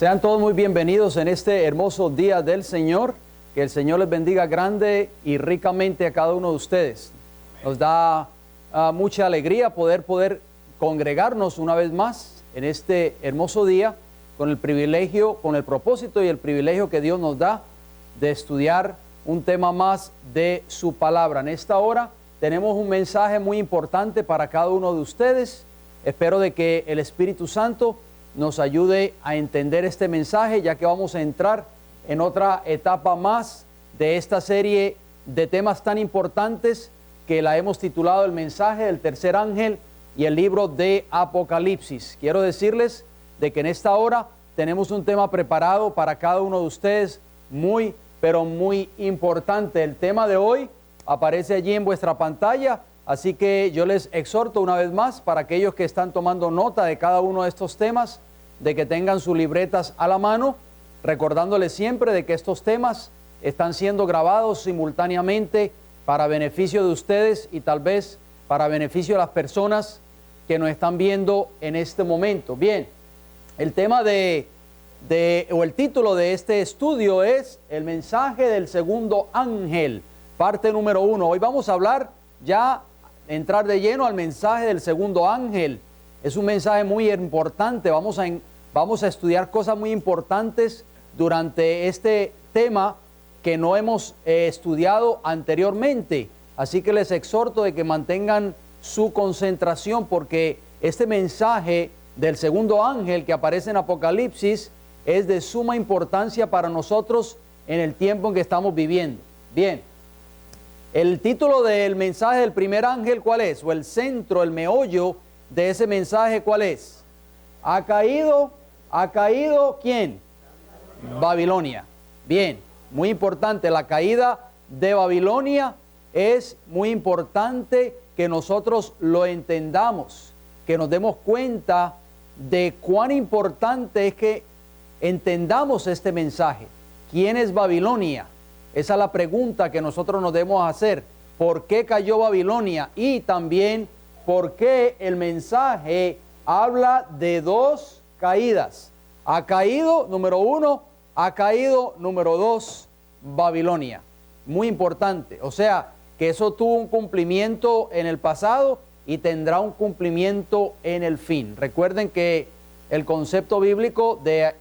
Sean todos muy bienvenidos en este hermoso día del Señor. Que el Señor les bendiga grande y ricamente a cada uno de ustedes. Nos da mucha alegría poder congregarnos una vez más en este hermoso día con el privilegio, con el propósito y el privilegio que Dios nos da de estudiar un tema más de su palabra. En esta hora tenemos un mensaje muy importante para cada uno de ustedes. Espero de que el Espíritu Santo nos ayude a entender este mensaje, ya que vamos a entrar en otra etapa más de esta serie de temas tan importantes que la hemos titulado el mensaje del tercer ángel y el libro de Apocalipsis. Quiero decirles de que en esta hora tenemos un tema preparado para cada uno de ustedes muy, pero muy importante. El tema de hoy aparece allí en vuestra pantalla, así que yo les exhorto una vez más para aquellos que están tomando nota de cada uno de estos temas, de que tengan sus libretas a la mano, recordándoles siempre de que estos temas están siendo grabados simultáneamente para beneficio de ustedes y tal vez para beneficio de las personas que nos están viendo en este momento. Bien, el tema o el título de este estudio es el mensaje del segundo ángel, parte número 1. Hoy vamos a hablar ya, entrar de lleno al mensaje del segundo ángel. Es un mensaje muy importante. Vamos a estudiar cosas muy importantes durante este tema que no hemos estudiado anteriormente. Así que les exhorto de que mantengan su concentración, porque este mensaje del segundo ángel que aparece en Apocalipsis es de suma importancia para nosotros en el tiempo en que estamos viviendo. Bien, el título del mensaje del primer ángel, ¿cuál es? O el centro, el meollo de ese mensaje, ¿cuál es? ¿Ha caído quién? Babilonia. Bien, muy importante, la caída de Babilonia es muy importante que nosotros lo entendamos, que nos demos cuenta de cuán importante es que entendamos este mensaje. ¿Quién es Babilonia? Esa es la pregunta que nosotros nos debemos hacer. ¿Por qué cayó Babilonia? Y también, ¿por qué el mensaje habla de dos caídas? Ha caído, número 1, ha caído, número 2, Babilonia. Muy importante. O sea, que eso tuvo un cumplimiento en el pasado y tendrá un cumplimiento en el fin. Recuerden que el concepto bíblico de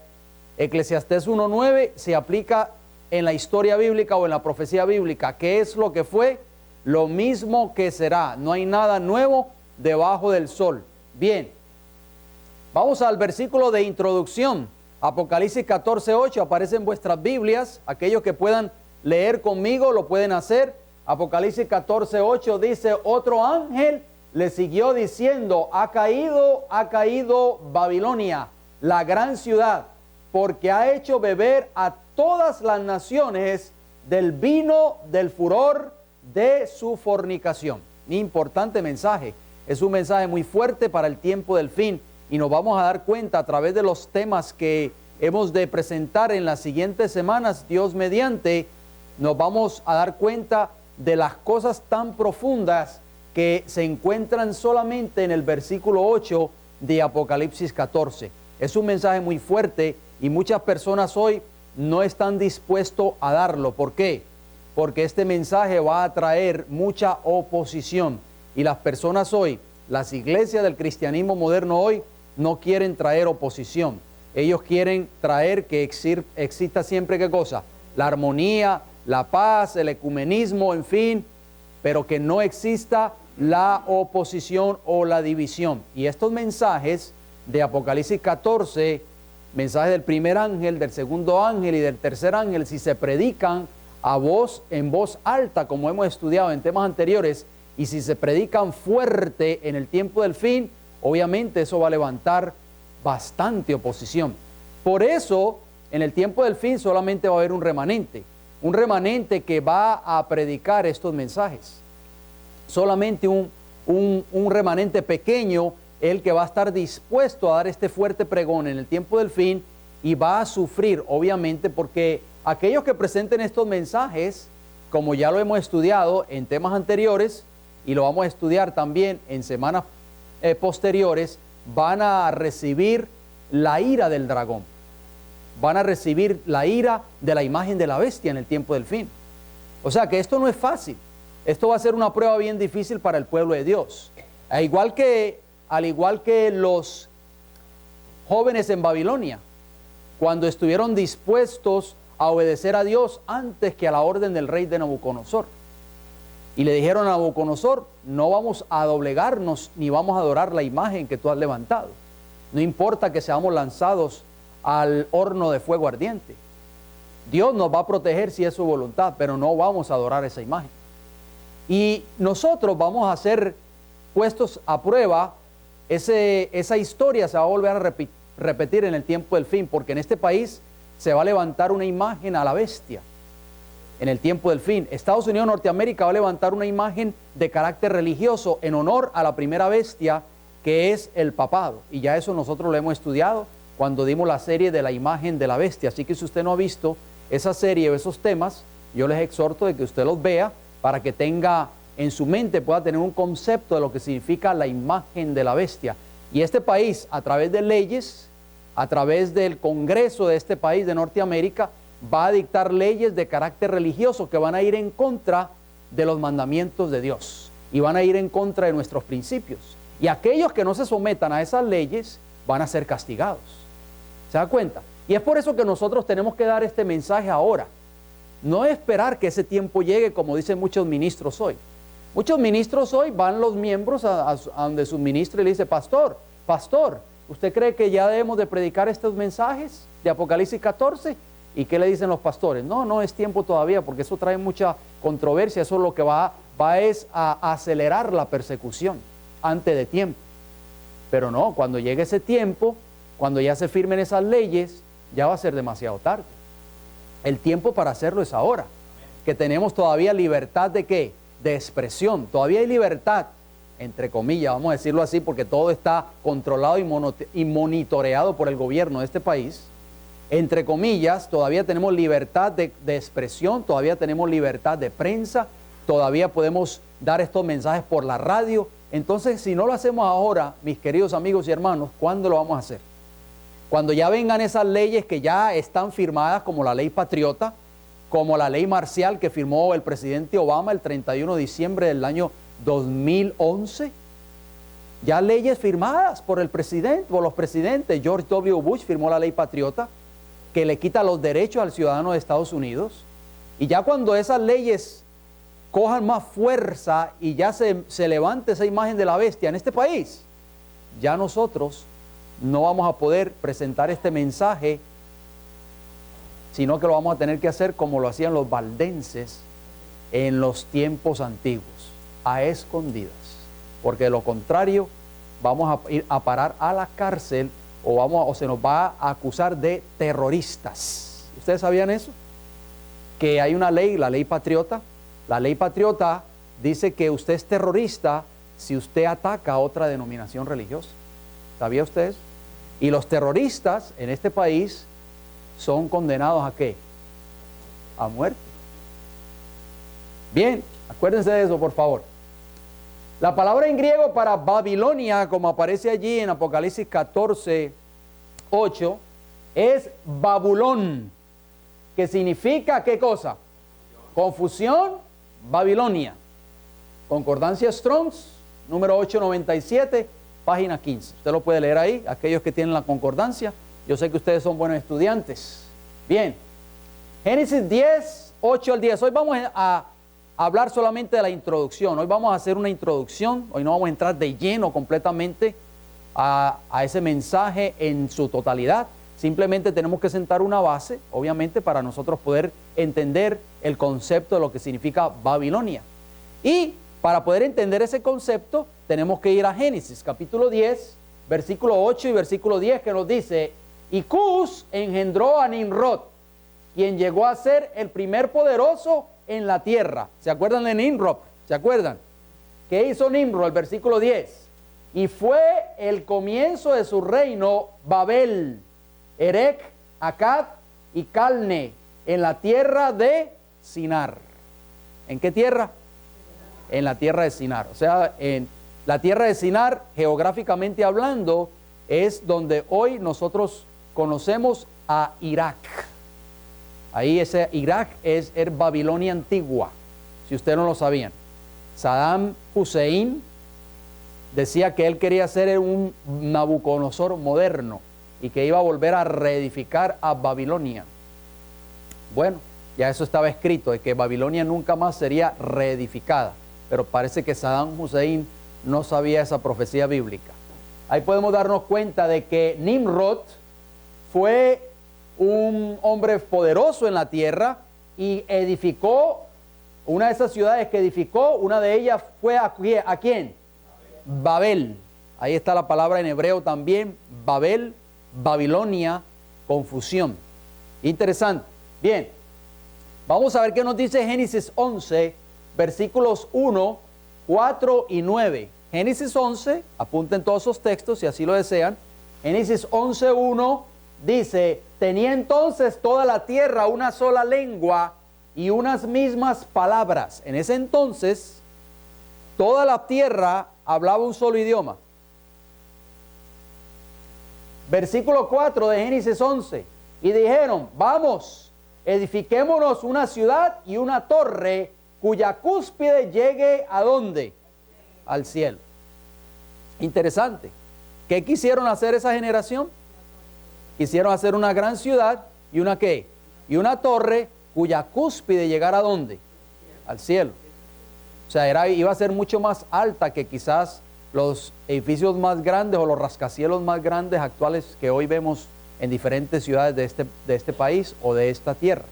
Eclesiastés 1:9 se aplica en la historia bíblica o en la profecía bíblica. ¿Qué es lo que fue? Lo mismo que será. No hay nada nuevo debajo del sol. Bien, vamos al versículo de introducción. Apocalipsis 14:8 aparece en vuestras Biblias. Aquellos que puedan leer conmigo lo pueden hacer. Apocalipsis 14:8 dice: otro ángel le siguió diciendo: ha caído Babilonia, la gran ciudad, porque ha hecho beber a todas las naciones del vino del furor de su fornicación. Importante mensaje. Es un mensaje muy fuerte para el tiempo del fin. Y nos vamos a dar cuenta a través de los temas que hemos de presentar en las siguientes semanas, Dios mediante, nos vamos a dar cuenta de las cosas tan profundas que se encuentran solamente en el versículo 8 de Apocalipsis 14. Es un mensaje muy fuerte y muchas personas hoy no están dispuestos a darlo. ¿Por qué? Porque este mensaje va a traer mucha oposición. Y las personas hoy, las iglesias del cristianismo moderno hoy, no quieren traer oposición. Ellos quieren traer que exista siempre, ¿qué cosa? La armonía, la paz, el ecumenismo, en fin, pero que no exista la oposición o la división. Y estos mensajes de Apocalipsis 14, mensajes del primer ángel, del segundo ángel y del tercer ángel, si se predican en voz alta, como hemos estudiado en temas anteriores, y si se predican fuerte en el tiempo del fin, obviamente eso va a levantar bastante oposición. Por eso, en el tiempo del fin solamente va a haber un remanente que va a predicar estos mensajes. Solamente un remanente pequeño, el que va a estar dispuesto a dar este fuerte pregón en el tiempo del fin, y va a sufrir, obviamente, porque aquellos que presenten estos mensajes, como ya lo hemos estudiado en temas anteriores, y lo vamos a estudiar también en semanas posteriores, van a recibir la ira del dragón. van a recibir la ira de la imagen de la bestia en el tiempo del fin. O sea que esto no es fácil. Esto va a ser una prueba bien difícil para el pueblo de Dios. Al igual que los jóvenes en Babilonia, cuando estuvieron dispuestos a obedecer a Dios antes que a la orden del rey de Nabucodonosor. Y le dijeron a Nabucodonosor, no vamos a doblegarnos ni vamos a adorar la imagen que tú has levantado. No importa que seamos lanzados al horno de fuego ardiente. Dios nos va a proteger si es su voluntad, pero no vamos a adorar esa imagen. Y nosotros vamos a ser puestos a prueba. Esa historia se va a volver a repetir en el tiempo del fin, porque en este país se va a levantar una imagen a la bestia. En el tiempo del fin, Estados Unidos, Norteamérica va a levantar una imagen de carácter religioso en honor a la primera bestia, que es el papado. Y ya eso nosotros lo hemos estudiado cuando dimos la serie de la imagen de la bestia. Así que si usted no ha visto esa serie o esos temas, yo les exhorto de que usted los vea para que tenga en su mente, pueda tener un concepto de lo que significa la imagen de la bestia. Y este país, a través de leyes, a través del Congreso de este país de Norteamérica, va a dictar leyes de carácter religioso que van a ir en contra de los mandamientos de Dios y van a ir en contra de nuestros principios. Y aquellos que no se sometan a esas leyes van a ser castigados. ¿Se da cuenta? Y es por eso que nosotros tenemos que dar este mensaje ahora. No esperar que ese tiempo llegue, como dicen muchos ministros hoy. Muchos ministros hoy van los miembros a donde su ministro y le dice, pastor, ¿usted cree que ya debemos de predicar estos mensajes de Apocalipsis 14? ¿Y qué le dicen los pastores? No es tiempo todavía, porque eso trae mucha controversia. Eso lo que va es a acelerar la persecución antes de tiempo. Pero no, cuando llegue ese tiempo, cuando ya se firmen esas leyes, ya va a ser demasiado tarde. El tiempo para hacerlo es ahora, que tenemos todavía libertad ¿de qué? De expresión. Todavía hay libertad, entre comillas, vamos a decirlo así, porque todo está controlado y monitoreado por el gobierno de este país. Entre comillas, todavía tenemos libertad de expresión, todavía tenemos libertad de prensa, todavía podemos dar estos mensajes por la radio. Entonces, si no lo hacemos ahora, mis queridos amigos y hermanos, ¿cuándo lo vamos a hacer? Cuando ya vengan esas leyes que ya están firmadas, como la ley patriota, como la ley marcial que firmó el presidente Obama el 31 de diciembre del año 2011, ya leyes firmadas por los presidentes. George W. Bush firmó la ley patriota, que le quita los derechos al ciudadano de Estados Unidos. Y ya cuando esas leyes cojan más fuerza y ya se levante esa imagen de la bestia en este país, ya nosotros no vamos a poder presentar este mensaje, sino que lo vamos a tener que hacer como lo hacían los valdenses en los tiempos antiguos, a escondidas, porque de lo contrario vamos a ir a parar a la cárcel o se nos va a acusar de terroristas. ¿Ustedes sabían eso? Que hay una ley, la ley patriota. La ley patriota dice que usted es terrorista si usted ataca a otra denominación religiosa. ¿Sabía usted eso? Y los terroristas en este país son condenados ¿a qué? A muerte. Bien, acuérdense de eso, por favor. La palabra en griego para Babilonia, como aparece allí en Apocalipsis 14, 8, es Babulón, que significa ¿qué cosa? Confusión, Babilonia. Concordancia Strong's, número 897, página 15. Usted lo puede leer ahí, aquellos que tienen la concordancia. Yo sé que ustedes son buenos estudiantes. Bien, Génesis 10, 8 al 10. Hoy vamos a hablar solamente de la introducción. Hoy vamos a hacer una introducción. Hoy no vamos a entrar de lleno completamente a ese mensaje en su totalidad. Simplemente tenemos que sentar una base, obviamente, para nosotros poder entender el concepto de lo que significa Babilonia. Y para poder entender ese concepto, tenemos que ir a Génesis, capítulo 10, versículo 8 y versículo 10, que nos dice: y Cus engendró a Nimrod, quien llegó a ser el primer poderoso en la tierra. ¿Se acuerdan de Nimrod? ¿Se acuerdan? ¿Qué hizo Nimrod? El versículo 10. Y fue el comienzo de su reino Babel, Erech, Akkad y Calne, en la tierra de Sinar. ¿En qué tierra? En la tierra de Sinar. O sea, en la tierra de Sinar, geográficamente hablando, es donde hoy nosotros conocemos a Irak. Ahí ese Irak es Babilonia antigua, si ustedes no lo sabían. Saddam Hussein decía que él quería ser un Nabucodonosor moderno y que iba a volver a reedificar a Babilonia. Bueno, ya eso estaba escrito, de que Babilonia nunca más sería reedificada, pero parece que Saddam Hussein no sabía esa profecía bíblica. Ahí podemos darnos cuenta de que Nimrod fue un hombre poderoso en la tierra y edificó una de esas ciudades que edificó. Una de ellas fue ¿a quién? Babel. Ahí está la palabra en hebreo también, Babel, Babilonia, confusión. Interesante. Bien, vamos a ver qué nos dice Génesis 11, versículos 1, 4 y 9. Génesis 11, apunten todos esos textos si así lo desean. Génesis 11, 1 dice: tenía entonces toda la tierra una sola lengua y unas mismas palabras. En ese entonces, toda la tierra hablaba un solo idioma. Versículo 4 de Génesis 11. Y dijeron: vamos, edifiquémonos una ciudad y una torre cuya cúspide llegue ¿a dónde? Al cielo. Interesante. ¿Qué quisieron hacer esa generación? Quisieron hacer una gran ciudad y una ¿qué? Y una torre cuya cúspide llegara ¿a dónde? Al cielo. O sea, iba a ser mucho más alta que quizás los edificios más grandes o los rascacielos más grandes actuales que hoy vemos en diferentes ciudades de este país o de esta tierra.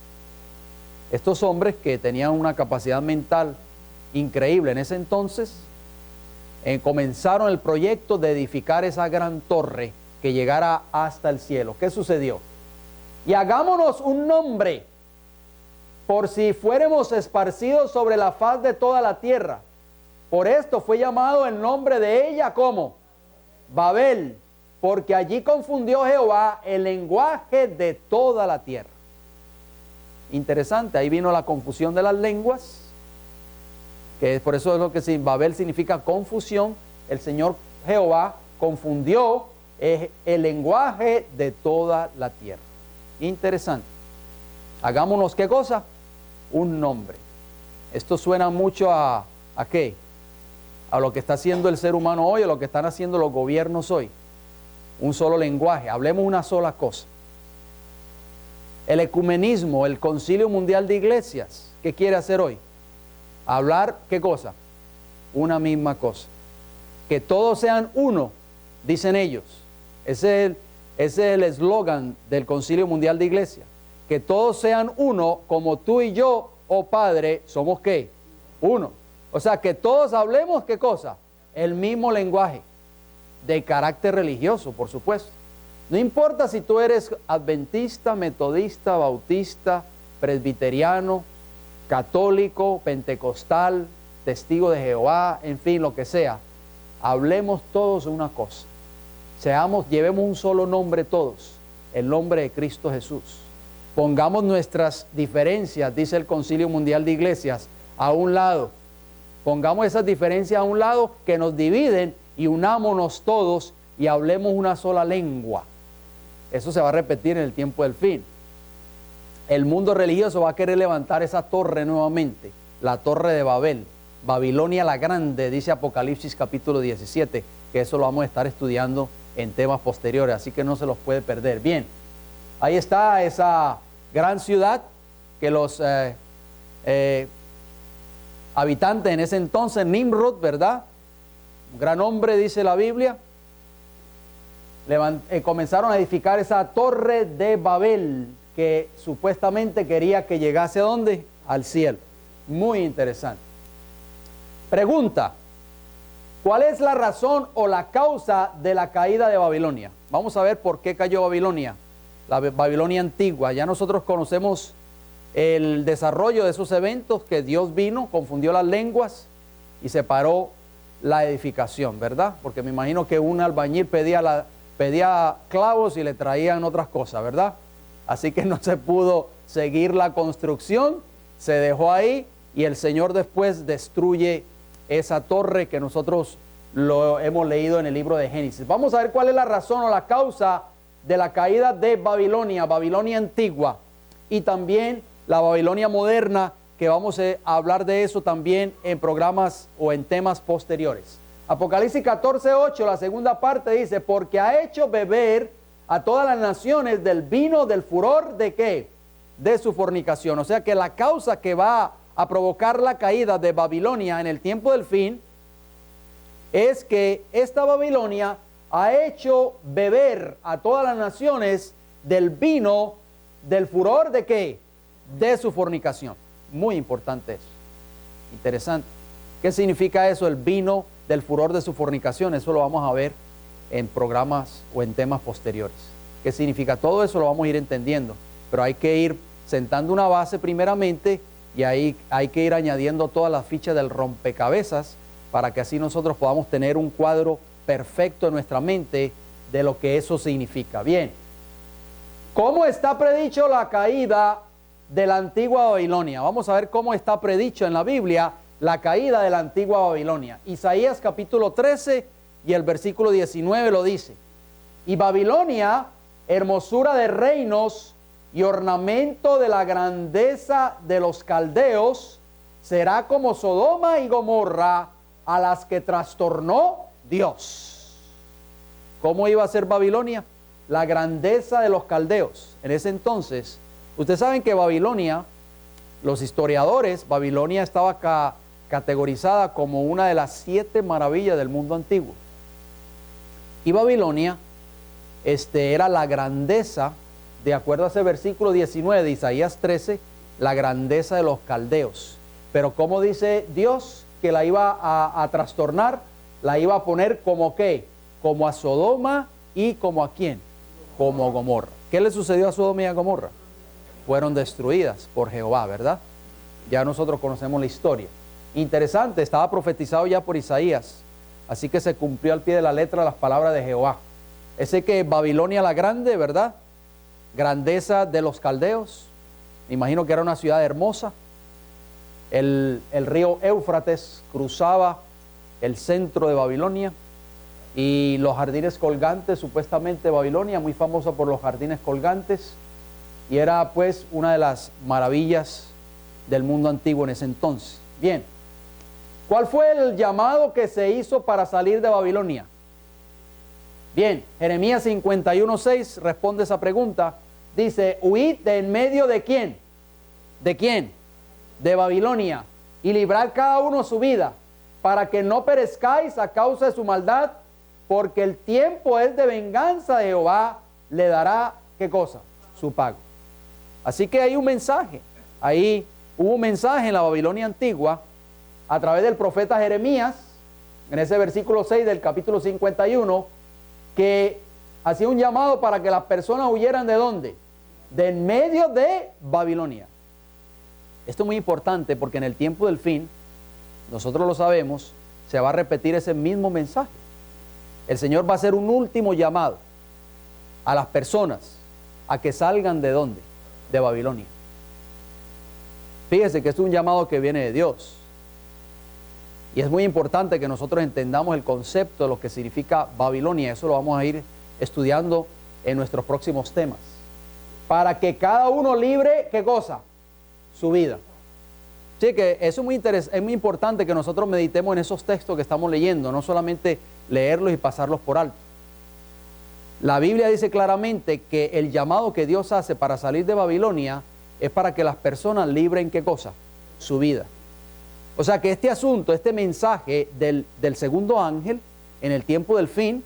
Estos hombres que tenían una capacidad mental increíble en ese entonces, comenzaron el proyecto de edificar esa gran torre que llegara hasta el cielo. ¿Qué sucedió? Y hagámonos un nombre, por si fuéramos esparcidos sobre la faz de toda la tierra. Por esto fue llamado el nombre de ella como Babel, porque allí confundió Jehová el lenguaje de toda la tierra. Interesante, ahí vino la confusión de las lenguas, que por eso es lo que Babel significa confusión. El Señor Jehová confundió el lenguaje de toda la tierra. Interesante. Hagámonos ¿qué cosa? Un nombre. Esto suena mucho ¿a qué? A lo que está haciendo el ser humano hoy, a lo que están haciendo los gobiernos hoy. Un solo lenguaje, hablemos una sola cosa. El ecumenismo, el Concilio Mundial de Iglesias, ¿qué quiere hacer hoy? Hablar ¿qué cosa? Una misma cosa. Que todos sean uno, dicen ellos. Ese es el eslogan del Concilio Mundial de Iglesia. Que todos sean uno, como tú y yo, oh Padre, somos ¿qué? Uno. O sea, que todos hablemos ¿qué cosa? El mismo lenguaje, de carácter religioso, por supuesto. No importa si tú eres adventista, metodista, bautista, presbiteriano, católico, pentecostal, testigo de Jehová, en fin, lo que sea. Hablemos todos una cosa. Llevemos un solo nombre todos, el nombre de Cristo Jesús. Pongamos nuestras diferencias, dice el Concilio Mundial de Iglesias, a un lado. Pongamos esas diferencias a un lado que nos dividen y unámonos todos y hablemos una sola lengua. Eso se va a repetir en el tiempo del fin. El mundo religioso va a querer levantar esa torre nuevamente, la torre de Babel, Babilonia la Grande, dice Apocalipsis capítulo 17, que eso lo vamos a estar estudiando en temas posteriores, así que no se los puede perder. Bien, ahí está esa gran ciudad que los habitantes en ese entonces, Nimrod, ¿verdad? Un gran hombre, dice la Biblia. Comenzaron a edificar esa torre de Babel que supuestamente quería que llegase ¿a dónde? Al cielo. Muy interesante. Pregunta: ¿cuál es la razón o la causa de la caída de Babilonia? Vamos a ver por qué cayó Babilonia, la Babilonia antigua. Ya nosotros conocemos el desarrollo de esos eventos, que Dios vino, confundió las lenguas y separó la edificación, ¿verdad? Porque me imagino que un albañil pedía clavos y le traían otras cosas, ¿verdad? Así que no se pudo seguir la construcción, se dejó ahí y el Señor después destruye esa torre que nosotros lo hemos leído en el libro de Génesis. Vamos a ver cuál es la razón o la causa de la caída de Babilonia, Babilonia antigua, y también la Babilonia moderna, que vamos a hablar de eso también en programas o en temas posteriores. Apocalipsis 14:8, la segunda parte dice, porque ha hecho beber a todas las naciones del vino del furor de ¿qué? De su fornicación. O sea que la causa que va a provocar la caída de Babilonia en el tiempo del fin es que esta Babilonia ha hecho beber a todas las naciones del vino del furor de ¿qué? De su fornicación. Muy importante eso. Interesante. ¿Qué significa eso, el vino del furor de su fornicación? Eso lo vamos a ver en programas o en temas posteriores. ¿Qué significa? Todo eso lo vamos a ir entendiendo, pero hay que ir sentando una base primeramente y ahí hay que ir añadiendo todas las fichas del rompecabezas para que así nosotros podamos tener un cuadro perfecto en nuestra mente de lo que eso significa. Bien, ¿cómo está predicho la caída de la antigua Babilonia? Vamos a ver cómo está predicho en la Biblia la caída de la antigua Babilonia. Isaías capítulo 13 y el versículo 19 lo dice. Y Babilonia, hermosura de reinos y ornamento de la grandeza de los caldeos, será como Sodoma y Gomorra, a las que trastornó Dios. ¿Cómo iba a ser Babilonia? La grandeza de los caldeos. En ese entonces, ustedes saben que Babilonia, los historiadores, Babilonia estaba categorizada como una de las 7 maravillas del mundo antiguo. Y Babilonia era la grandeza, de acuerdo a ese versículo 19 de Isaías 13, la grandeza de los caldeos. Pero ¿cómo dice Dios que la iba a trastornar? La iba a poner como ¿qué? Como a Sodoma y como a ¿quién? Como a Gomorra. ¿Qué le sucedió a Sodoma y a Gomorra? Fueron destruidas por Jehová, ¿verdad? Ya nosotros conocemos la historia. Interesante, estaba profetizado ya por Isaías, así que se cumplió al pie de la letra las palabras de Jehová. Ese que Babilonia la grande, ¿verdad? Grandeza de los caldeos. Me imagino que era una ciudad hermosa. El río Éufrates cruzaba el centro de Babilonia y los jardines colgantes, supuestamente Babilonia, muy famosa por los jardines colgantes, y era pues una de las maravillas del mundo antiguo en ese entonces. Bien, ¿cuál fue el llamado que se hizo para salir de Babilonia? Bien, Jeremías 51:6 responde esa pregunta. Dice, huid de en medio de ¿quién? ¿De quién? De Babilonia, y librad cada uno su vida, para que no perezcáis a causa de su maldad, porque el tiempo es de venganza de Jehová, le dará, ¿qué cosa? Su pago. Así que hay un mensaje, ahí hubo un mensaje en la Babilonia antigua, a través del profeta Jeremías, en ese versículo 6 del capítulo 51, que hacía un llamado para que las personas huyeran ¿de dónde? De en medio de Babilonia. Esto es muy importante porque en el tiempo del fin, nosotros lo sabemos, se va a repetir ese mismo mensaje. El Señor va a hacer un último llamado a las personas a que salgan ¿de dónde? De Babilonia. Fíjese que esto es un llamado que viene de Dios. Y es muy importante que nosotros entendamos el concepto de lo que significa Babilonia. Eso lo vamos a ir estudiando en nuestros próximos temas. Para que cada uno libre, ¿qué cosa? Su vida. Así que eso es muy importante que nosotros meditemos en esos textos que estamos leyendo, no solamente leerlos y pasarlos por alto. La Biblia dice claramente que el llamado que Dios hace para salir de Babilonia es para que las personas libren ¿qué cosa? Su vida. O sea que este asunto, este mensaje del segundo ángel en el tiempo del fin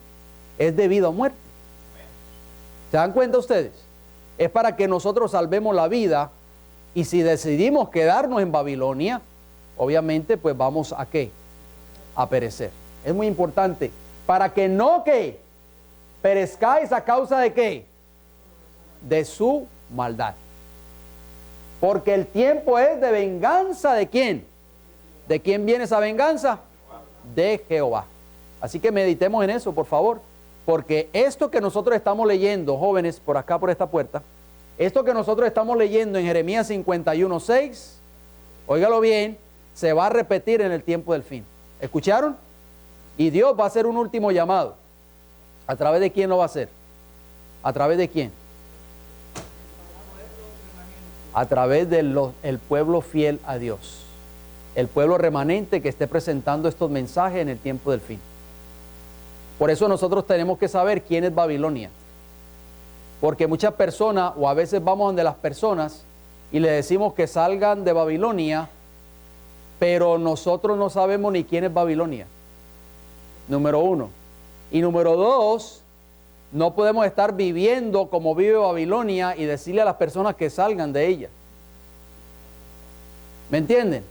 es de vida o muerte. ¿Se dan cuenta ustedes? Es para que nosotros salvemos la vida, y si decidimos quedarnos en Babilonia, obviamente pues vamos a ¿qué? A perecer. Es muy importante. Para que no ¿qué? Perezcáis a causa de ¿qué? De su maldad. Porque el tiempo es de venganza ¿de quién? ¿De quién viene esa venganza? De Jehová. Así que meditemos en eso, por favor. Porque esto que nosotros estamos leyendo, jóvenes, por acá, por esta puerta, esto que nosotros estamos leyendo en Jeremías 51:6, óigalo bien, se va a repetir en el tiempo del fin. ¿Escucharon? Y Dios va a hacer un último llamado. ¿A través de quién lo va a hacer? ¿A través de quién? A través del pueblo fiel a Dios. El pueblo remanente que esté presentando estos mensajes en el tiempo del fin. Por eso nosotros tenemos que saber quién es Babilonia. Porque muchas personas, o a veces vamos donde las personas y le decimos que salgan de Babilonia, pero nosotros no sabemos ni quién es Babilonia. Número uno. Y número dos, no podemos estar viviendo como vive Babilonia y decirle a las personas que salgan de ella. ¿Me entienden?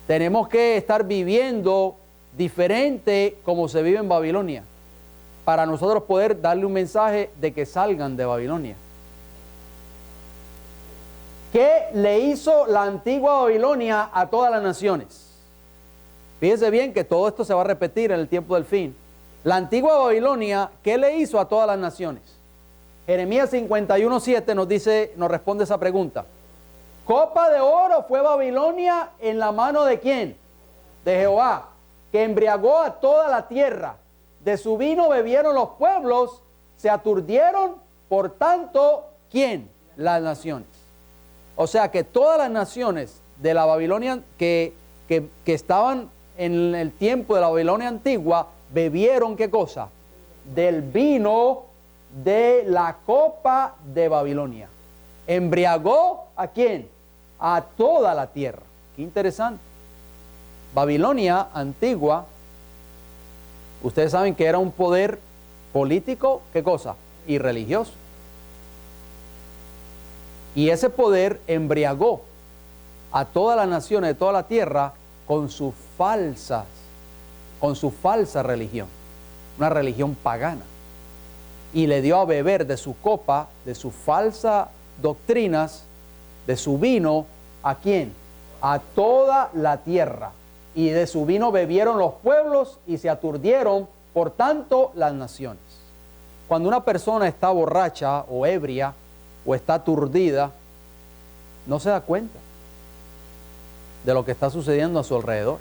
Tenemos que estar viviendo diferente como se vive en Babilonia, para nosotros poder darle un mensaje de que salgan de Babilonia. ¿Qué le hizo la antigua Babilonia a todas las naciones? Fíjese bien que todo esto se va a repetir en el tiempo del fin. La antigua Babilonia, ¿qué le hizo a todas las naciones? Jeremías 51:7 nos dice, nos responde esa pregunta. Copa de oro fue Babilonia en la mano ¿de quién? De Jehová, que embriagó a toda la tierra. De su vino bebieron los pueblos, se aturdieron, por tanto, ¿quién? Las naciones. O sea que todas las naciones de la Babilonia que estaban en el tiempo de la Babilonia antigua, bebieron ¿qué cosa? Del vino de la copa de Babilonia. Embriagó ¿a quién? A toda la tierra. Qué interesante. Babilonia antigua, ustedes saben que era un poder político, ¿qué cosa? Y religioso. Y ese poder embriagó a todas las naciones de toda la tierra con su falsa religión, una religión pagana. Y le dio a beber de su copa, de sus falsas doctrinas, de su vino, ¿a quién? A toda la tierra. Y de su vino bebieron los pueblos y se aturdieron, por tanto, las naciones. Cuando una persona está borracha o ebria o está aturdida, no se da cuenta de lo que está sucediendo a su alrededor.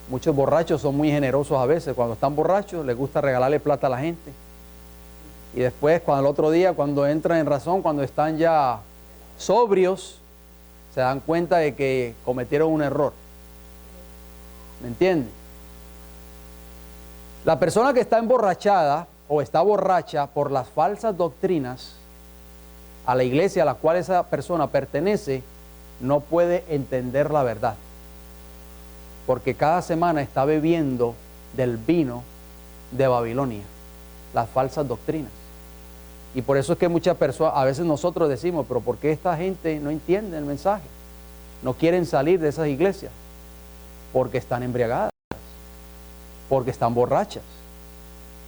Muchos borrachos son muy generosos a veces. Cuando están borrachos les gusta regalarle plata a la gente. Y después, cuando el otro día, cuando entran en razón, cuando están ya sobrios, se dan cuenta de que cometieron un error. ¿Me entienden? La persona que está emborrachada o está borracha por las falsas doctrinas a la iglesia a la cual esa persona pertenece, no puede entender la verdad. Porque cada semana está bebiendo del vino de Babilonia, las falsas doctrinas. Y por eso es que muchas personas, a veces nosotros decimos, pero ¿por qué esta gente no entiende el mensaje? No quieren salir de esas iglesias. Porque están embriagadas, porque están borrachas.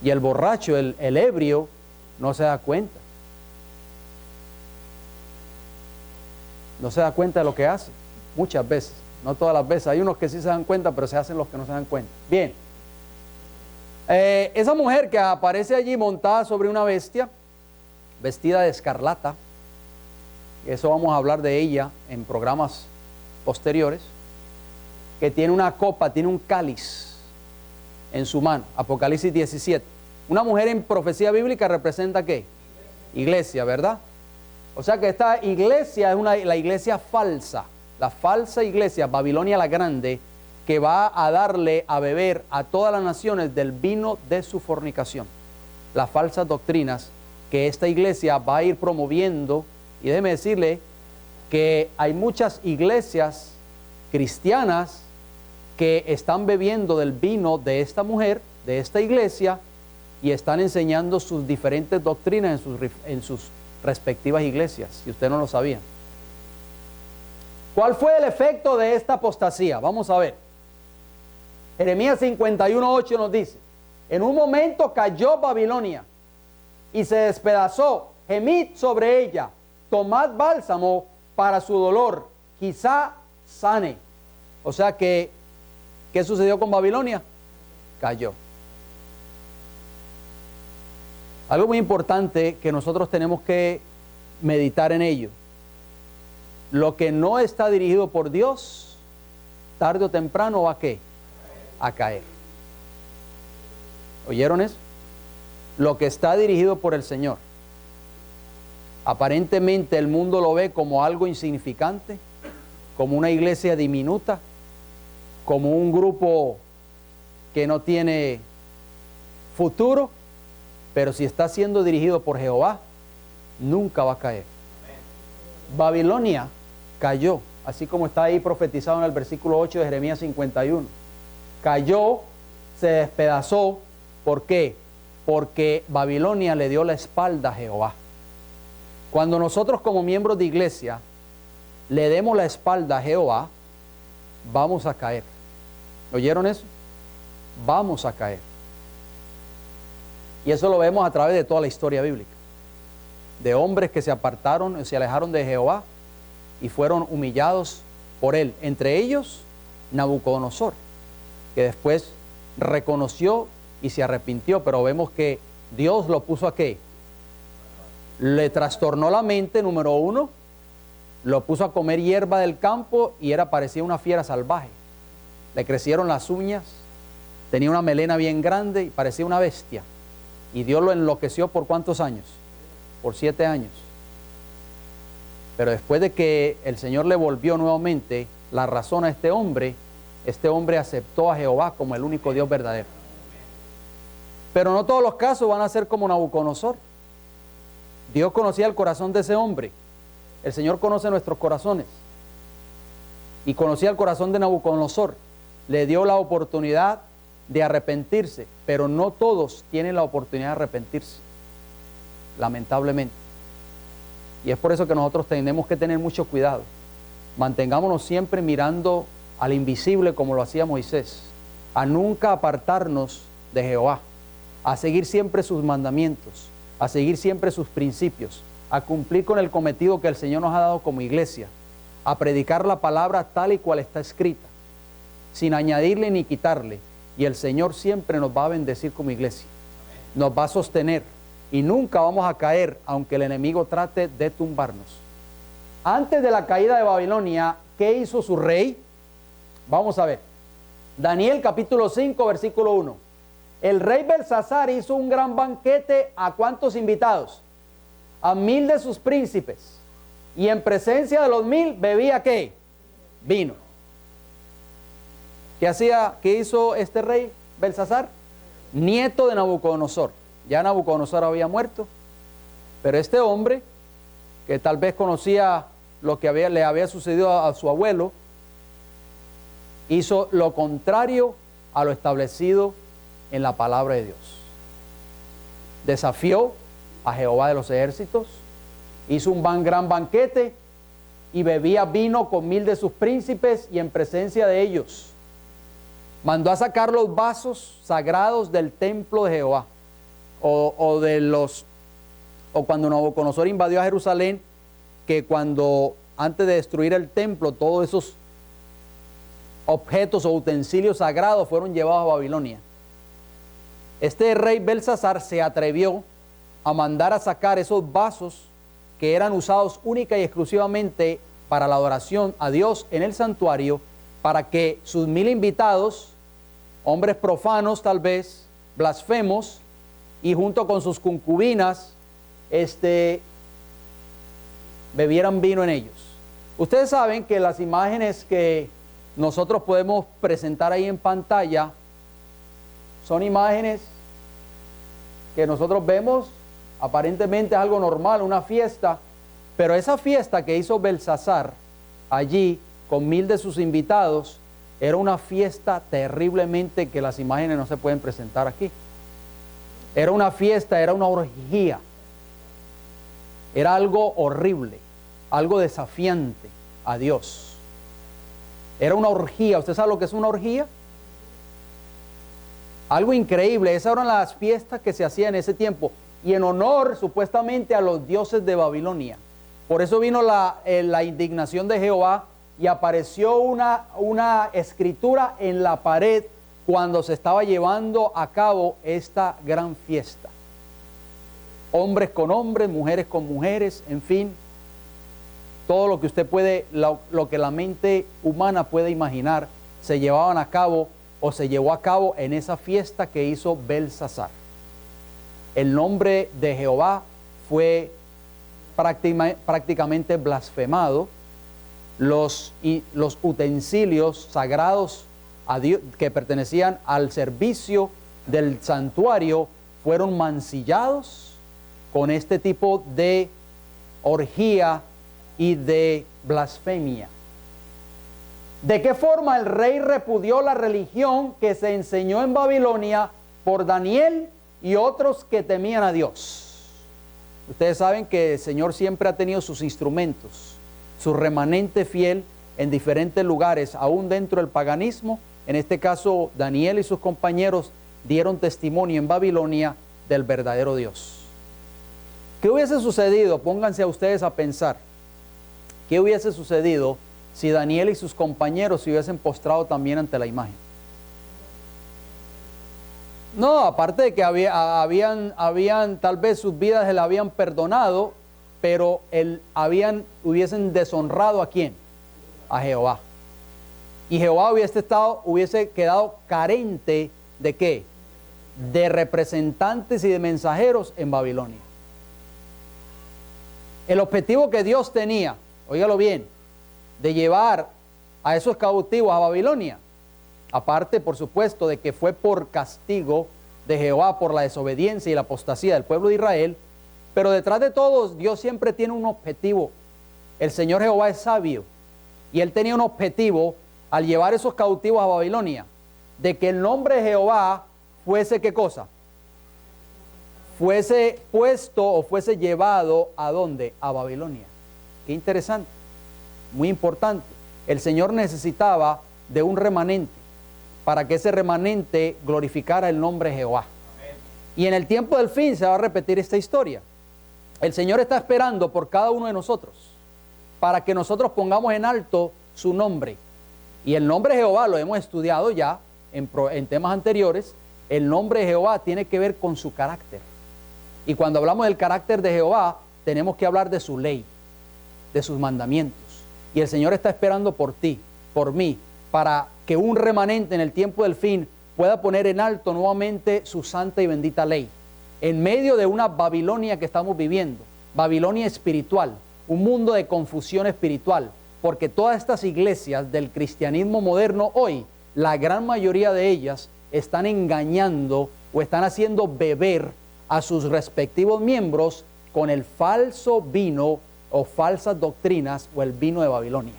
Y el borracho, el ebrio, no se da cuenta. No se da cuenta de lo que hace, muchas veces, no todas las veces. Hay unos que sí se dan cuenta, pero se hacen los que no se dan cuenta. Bien, esa mujer que aparece allí montada sobre una bestia, vestida de escarlata, eso vamos a hablar de ella en programas posteriores, que tiene una copa, tiene un cáliz en su mano, Apocalipsis 17. Una mujer en profecía bíblica representa ¿qué? Iglesia, ¿verdad? O sea que esta iglesia es la iglesia falsa, la falsa iglesia, Babilonia la Grande, que va a darle a beber a todas las naciones del vino de su fornicación. Las falsas doctrinas que esta iglesia va a ir promoviendo. Y déjeme decirle que hay muchas iglesias cristianas que están bebiendo del vino de esta mujer, de esta iglesia, y están enseñando sus diferentes doctrinas en sus respectivas iglesias, si usted no lo sabía. ¿Cuál fue el efecto de esta apostasía? Vamos a ver. Jeremías 51:8 nos dice: en un momento cayó Babilonia y se despedazó, gemid sobre ella, tomad bálsamo para su dolor, quizá sane. O sea que, ¿qué sucedió con Babilonia? Cayó. Algo muy importante que nosotros tenemos que meditar en ello. Lo que no está dirigido por Dios, tarde o temprano va a ¿qué? A caer. ¿Oyeron eso? lo que está dirigido por el Señor, aparentemente el mundo lo ve como algo insignificante, como una iglesia diminuta, como un grupo que no tiene futuro, pero si está siendo dirigido por Jehová, nunca va a caer. Babilonia cayó, así como está ahí profetizado en el versículo 8 de Jeremías 51. Cayó, se despedazó. ¿Por qué? Porque Babilonia le dio la espalda a Jehová. Cuando nosotros como miembros de iglesia le demos la espalda a Jehová, vamos a caer. ¿Oyeron eso? Vamos a caer. Y eso lo vemos a través de toda la historia bíblica. De hombres que se apartaron, se alejaron de Jehová y fueron humillados por él. Entre ellos, Nabucodonosor, que después reconoció y se arrepintió, pero vemos que Dios lo puso ¿a qué? Le trastornó la mente, número uno, lo puso a comer hierba del campo y parecía una fiera salvaje. Le crecieron las uñas, tenía una melena bien grande y parecía una bestia. Y Dios lo enloqueció ¿por cuántos años? Por 7 años. Pero después de que el Señor le volvió nuevamente la razón a este hombre aceptó a Jehová como el único Dios verdadero. Pero no todos los casos van a ser como Nabucodonosor. Dios conocía el corazón de ese hombre. El Señor conoce nuestros corazones. Y conocía el corazón de Nabucodonosor. Le dio la oportunidad de arrepentirse, pero no todos tienen la oportunidad de arrepentirse, lamentablemente. Y es por eso que nosotros tenemos que tener mucho cuidado. Mantengámonos siempre mirando al invisible como lo hacía Moisés, a nunca apartarnos de Jehová, a seguir siempre sus mandamientos, a seguir siempre sus principios, a cumplir con el cometido que el Señor nos ha dado como iglesia, a predicar la palabra tal y cual está escrita, sin añadirle ni quitarle. Y el Señor siempre nos va a bendecir como iglesia, nos va a sostener y nunca vamos a caer aunque el enemigo trate de tumbarnos. Antes de la caída de Babilonia, ¿qué hizo su rey? Vamos a ver. Daniel capítulo 5 versículo 1. El rey Belsasar hizo un gran banquete. ¿A cuántos invitados? A 1000 de sus príncipes. Y en presencia de los 1000 bebía ¿qué? Vino. ¿Qué hizo este rey Belsasar? Nieto de Nabucodonosor. Ya Nabucodonosor había muerto, pero este hombre, que tal vez conocía lo que le había sucedido a su abuelo, hizo lo contrario a lo establecido en la palabra de Dios. Desafió a Jehová de los ejércitos, hizo un gran banquete y bebía vino con 1000 de sus príncipes y en presencia de ellos. Mandó a sacar los vasos sagrados del templo de Jehová. O cuando Nabucodonosor invadió a Jerusalén, que antes de destruir el templo, todos esos objetos o utensilios sagrados fueron llevados a Babilonia. Este rey Belsasar se atrevió a mandar a sacar esos vasos que eran usados única y exclusivamente para la adoración a Dios en el santuario, para que sus 1000 invitados, hombres profanos tal vez, blasfemos, y junto con sus concubinas, bebieran vino en ellos. Ustedes saben que las imágenes que nosotros podemos presentar ahí en pantalla son imágenes que nosotros vemos, aparentemente es algo normal, una fiesta, pero esa fiesta que hizo Belsasar allí con 1000 de sus invitados, era una fiesta terriblemente que las imágenes no se pueden presentar aquí. Era una fiesta, era una orgía. Era algo horrible, algo desafiante a Dios. Era una orgía. ¿Usted sabe lo que es una orgía? Algo increíble. Esas eran las fiestas que se hacían en ese tiempo. Y en honor, supuestamente, a los dioses de Babilonia. Por eso vino la indignación de Jehová y apareció una escritura en la pared cuando se estaba llevando a cabo esta gran fiesta. Hombres con hombres, mujeres con mujeres, en fin, todo lo que usted puede, lo que la mente humana puede imaginar, se llevaban a cabo o se llevó a cabo en esa fiesta que hizo Belsasar. el nombre de Jehová fue prácticamente blasfemado. Los utensilios sagrados a Dios, que pertenecían al servicio del santuario, fueron mancillados con este tipo de orgía y de blasfemia. ¿De qué forma el rey repudió la religión que se enseñó en Babilonia por Daniel y otros que temían a Dios? Ustedes saben que el Señor siempre ha tenido sus instrumentos, su remanente fiel en diferentes lugares, aún dentro del paganismo. En este caso, Daniel y sus compañeros dieron testimonio en Babilonia del verdadero Dios. ¿Qué hubiese sucedido? Pónganse a ustedes a pensar. ¿Qué hubiese sucedido si Daniel y sus compañeros se hubiesen postrado también ante la imagen? No, aparte de que habían tal vez sus vidas se la habían perdonado, pero hubiesen deshonrado ¿a quién? A Jehová. Y Jehová hubiese quedado carente ¿de qué? De representantes y de mensajeros en Babilonia. El objetivo que Dios tenía, óigalo bien, de llevar a esos cautivos a Babilonia, aparte por supuesto de que fue por castigo de Jehová por la desobediencia y la apostasía del pueblo de Israel, pero detrás de todos Dios siempre tiene un objetivo. El Señor Jehová es sabio y Él tenía un objetivo al llevar esos cautivos a Babilonia, de que el nombre de Jehová fuese ¿qué cosa? Fuese puesto o fuese llevado ¿a dónde? A Babilonia. Qué interesante, muy importante. El Señor necesitaba de un remanente para que ese remanente glorificara el nombre de Jehová. Amén. Y en el tiempo del fin se va a repetir esta historia. El Señor está esperando por cada uno de nosotros para que nosotros pongamos en alto su nombre. Y el nombre de Jehová lo hemos estudiado ya en temas anteriores. El nombre de Jehová tiene que ver con su carácter. Y cuando hablamos del carácter de Jehová, tenemos que hablar de su ley, de sus mandamientos. Y el Señor está esperando por ti, por mí, para que un remanente en el tiempo del fin pueda poner en alto nuevamente su santa y bendita ley. En medio de una Babilonia que estamos viviendo, Babilonia espiritual, un mundo de confusión espiritual, porque todas estas iglesias del cristianismo moderno hoy, la gran mayoría de ellas están engañando o están haciendo beber a sus respectivos miembros con el falso vino o falsas doctrinas o el vino de Babilonia.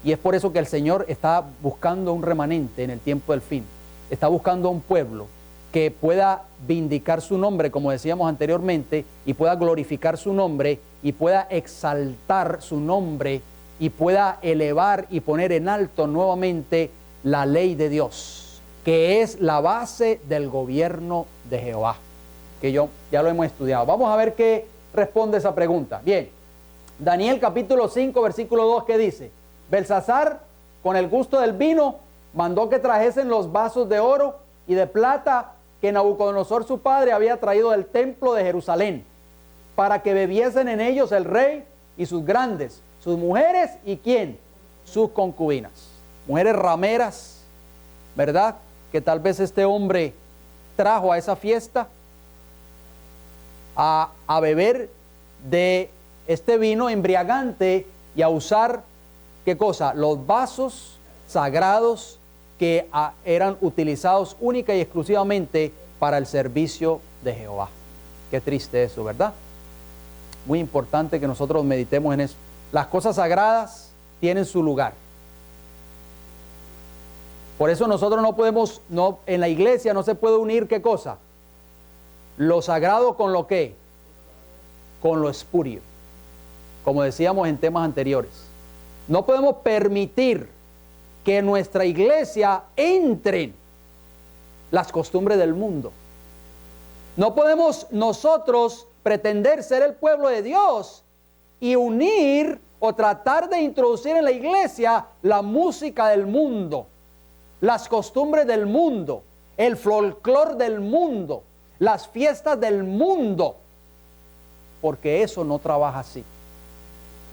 Y es por eso que el Señor está buscando un remanente en el tiempo del fin. Está buscando un pueblo que pueda vindicar su nombre, como decíamos anteriormente, y pueda glorificar su nombre, y pueda exaltar su nombre, y pueda elevar y poner en alto nuevamente la ley de Dios, que es la base del gobierno de Jehová, que ya lo hemos estudiado. Vamos a ver qué responde esa pregunta. Bien, Daniel capítulo 5, versículo 2, ¿qué dice? Belsasar, con el gusto del vino, mandó que trajesen los vasos de oro y de plata que Nabucodonosor su padre había traído del templo de Jerusalén, para que bebiesen en ellos el rey y sus grandes, sus mujeres y ¿quién? Sus concubinas. Mujeres rameras, ¿verdad? Que tal vez este hombre trajo a esa fiesta a beber de este vino embriagante y a usar, ¿qué cosa? Los vasos sagrados que eran utilizados única y exclusivamente para el servicio de Jehová. Qué triste eso, ¿verdad? Muy importante que nosotros meditemos en eso. Las cosas sagradas tienen su lugar. Por eso nosotros no podemos, en la iglesia no se puede unir, ¿qué cosa? Lo sagrado con lo que, con lo espurio, como decíamos en temas anteriores. No podemos permitir que en nuestra iglesia entren las costumbres del mundo. No podemos nosotros pretender ser el pueblo de Dios y unir o tratar de introducir en la iglesia la música del mundo, las costumbres del mundo, el folclor del mundo, las fiestas del mundo, porque eso no trabaja así.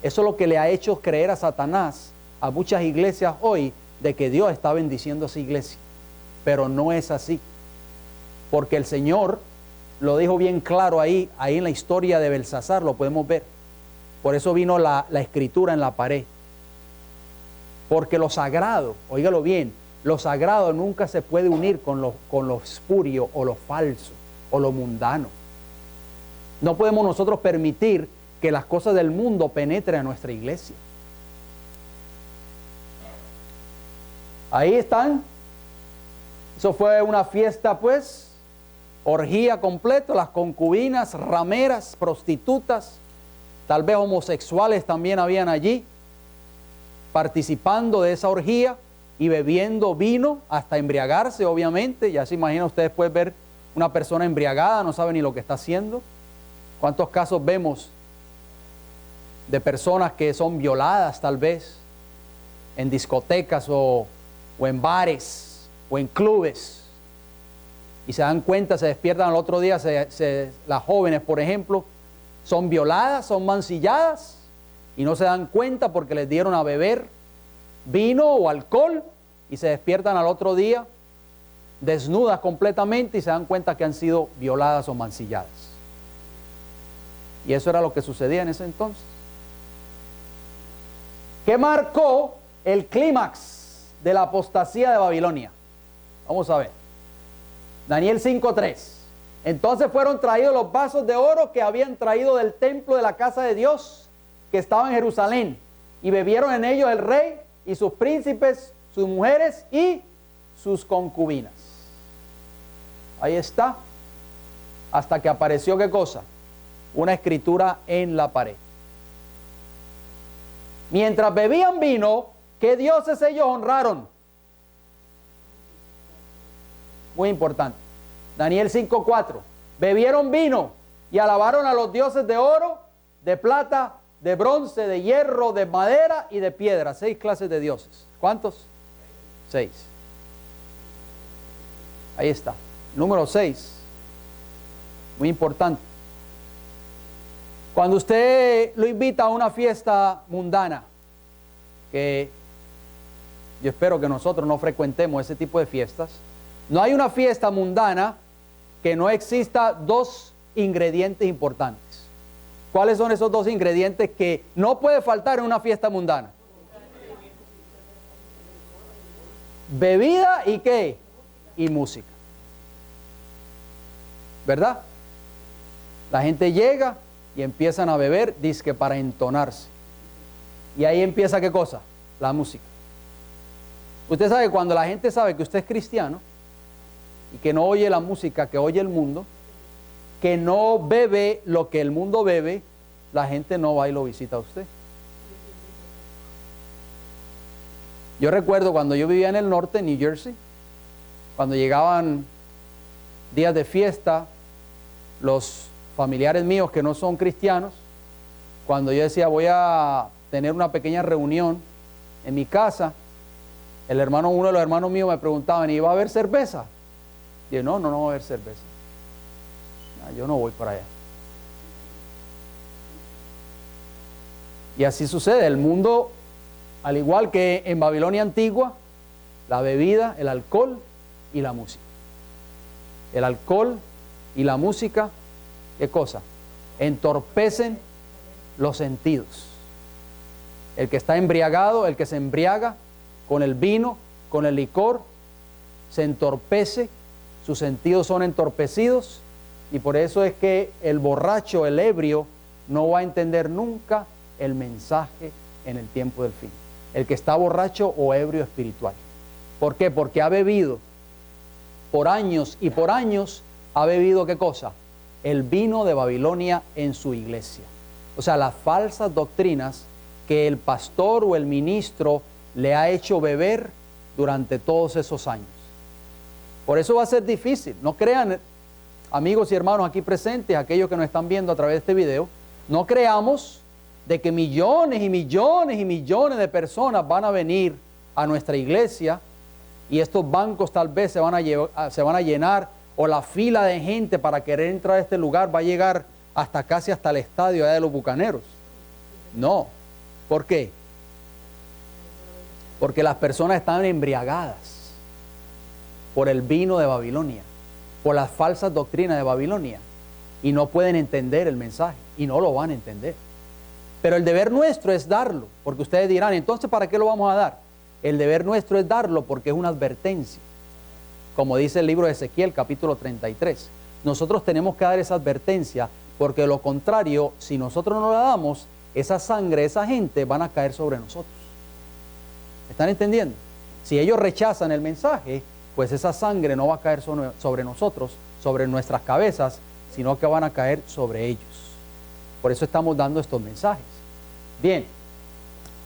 Eso es lo que le ha hecho creer a Satanás a muchas iglesias hoy, de que Dios está bendiciendo a esa iglesia, pero no es así, porque el Señor lo dijo bien claro ahí en la historia de Belsasar, lo podemos ver. Por eso vino la escritura en la pared. Porque lo sagrado, óigalo bien, lo sagrado nunca se puede unir con lo espurio o lo falso o lo mundano. No podemos nosotros permitir que las cosas del mundo penetren a nuestra iglesia. Ahí están. Eso fue una fiesta, pues, orgía completa, las concubinas, rameras, prostitutas, tal vez homosexuales también habían allí, participando de esa orgía y bebiendo vino hasta embriagarse, obviamente. Ya se imagina usted después ver una persona embriagada, no sabe ni lo que está haciendo. ¿Cuántos casos vemos de personas que son violadas tal vez en discotecas o en bares o en clubes? Y se dan cuenta, se despiertan al otro día, las jóvenes, por ejemplo, son violadas, son mancilladas y no se dan cuenta porque les dieron a beber vino o alcohol y se despiertan al otro día desnudas completamente y se dan cuenta que han sido violadas o mancilladas. Y eso era lo que sucedía en ese entonces. ¿Qué marcó el clímax de la apostasía de Babilonia? Vamos a ver. Daniel 5:3. Entonces fueron traídos los vasos de oro que habían traído del templo de la casa de Dios, que estaba en Jerusalén, y bebieron en ellos el rey y sus príncipes, sus mujeres y sus concubinas. Ahí está. Hasta que apareció, ¿qué cosa? Una escritura en la pared. Mientras bebían vino, ¿qué dioses ellos honraron? Muy importante. Daniel 5:4. Bebieron vino y alabaron a los dioses de oro, de plata, de bronce, de hierro, de madera y de piedra. 6 clases de dioses. ¿Cuántos? 6. Ahí está. Número 6. Muy importante. Cuando usted lo invita a una fiesta mundana, que yo espero que nosotros no frecuentemos ese tipo de fiestas, no hay una fiesta mundana que no exista 2 ingredientes importantes. ¿Cuáles son esos 2 ingredientes que no puede faltar en una fiesta mundana? Bebida y ¿qué? Y música. ¿Verdad? La gente llega y empiezan a beber, dizque para entonarse. Y ahí empieza, ¿qué cosa? La música. Usted sabe, cuando la gente sabe que usted es cristiano y que no oye la música que oye el mundo, que no bebe lo que el mundo bebe, la gente no va y lo visita a usted. Yo recuerdo cuando yo vivía en el norte, New Jersey, cuando llegaban días de fiesta, los familiares míos que no son cristianos, cuando yo decía voy a tener una pequeña reunión en mi casa, uno de los hermanos míos me preguntaban, ¿y va a haber cerveza? Y yo, no va a haber cerveza. No, yo no voy para allá. Y así sucede, el mundo, al igual que en Babilonia antigua, la bebida, el alcohol y la música. El alcohol y la música, ¿qué cosa? Entorpecen los sentidos. El que está embriagado, el que se embriaga con el vino, con el licor, se entorpece, sus sentidos son entorpecidos, y por eso es que el borracho, el ebrio, no va a entender nunca el mensaje en el tiempo del fin. El que está borracho o ebrio espiritual. ¿Por qué? Porque ha bebido por años y por años, ha bebido ¿qué cosa? El vino de Babilonia en su iglesia. O sea, las falsas doctrinas que el pastor o el ministro le ha hecho beber durante todos esos años. Por eso va a ser difícil. No crean, amigos y hermanos aquí presentes, aquellos que nos están viendo a través de este video, no creamos de que millones y millones y millones de personas van a venir a nuestra iglesia y estos bancos tal vez se van a llenar, o la fila de gente para querer entrar a este lugar va a llegar hasta casi hasta el estadio allá de los Bucaneros. No. ¿Por qué? Porque las personas están embriagadas por el vino de Babilonia, por las falsas doctrinas de Babilonia y no pueden entender el mensaje y no lo van a entender. Pero el deber nuestro es darlo, porque ustedes dirán, entonces ¿para qué lo vamos a dar? El deber nuestro es darlo porque es una advertencia. Como dice el libro de Ezequiel, capítulo 33. Nosotros tenemos que dar esa advertencia, porque de lo contrario, si nosotros no la damos, esa sangre, esa gente van a caer sobre nosotros. ¿Están entendiendo? Si ellos rechazan el mensaje, pues esa sangre no va a caer sobre nosotros, sobre nuestras cabezas, sino que van a caer sobre ellos. Por eso estamos dando estos mensajes. Bien,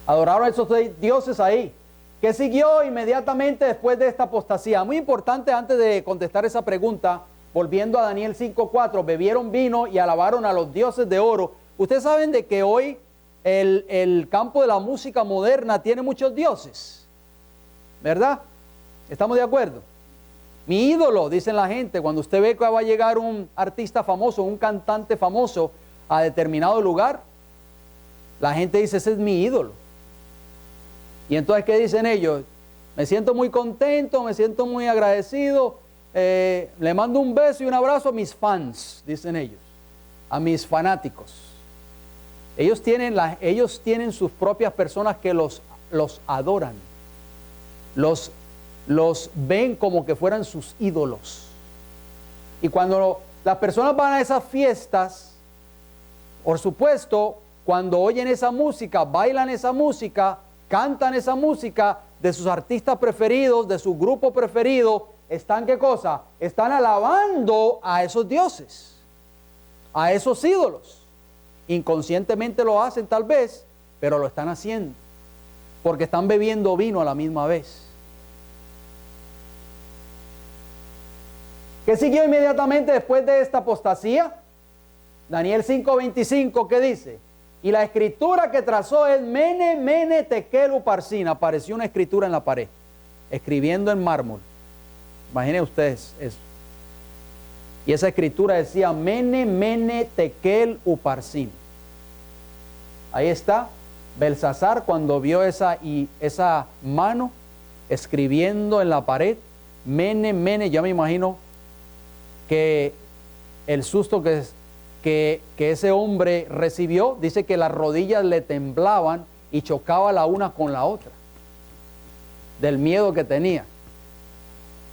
adoraron a esos dioses ahí. ¿Qué siguió inmediatamente después de esta apostasía? Muy importante, antes de contestar esa pregunta, volviendo a Daniel 5:4, bebieron vino y alabaron a los dioses de oro. Ustedes saben de que hoy el campo de la música moderna tiene muchos dioses, ¿verdad? ¿Estamos de acuerdo? Mi ídolo, dicen la gente, cuando usted ve que va a llegar un artista famoso, un cantante famoso a determinado lugar, la gente dice, ese es mi ídolo. Y entonces, ¿qué dicen ellos? Me siento muy contento, me siento muy agradecido, le mando un beso y un abrazo a mis fans, dicen ellos, a mis fanáticos. Ellos tienen sus propias personas que los adoran, los ven como que fueran sus ídolos. Y cuando las personas van a esas fiestas, por supuesto, cuando oyen esa música, bailan esa música, cantan esa música de sus artistas preferidos, de su grupo preferido, ¿están qué cosa? Están alabando a esos dioses, a esos ídolos. Inconscientemente lo hacen tal vez, pero lo están haciendo, porque están bebiendo vino a la misma vez. ¿Qué siguió inmediatamente después de esta apostasía? Daniel 5:25, ¿qué dice? Y la escritura que trazó es Mene, Mene, Tekel, Uparsin. Apareció una escritura en la pared, escribiendo en mármol. Imaginen ustedes eso. Y esa escritura decía Mene, Mene, Tekel, Uparsin. Ahí está Belsasar cuando vio esa mano escribiendo en la pared. Mene, Mene, ya me imagino que el susto que ese hombre recibió, dice que las rodillas le temblaban y chocaba la una con la otra, del miedo que tenía.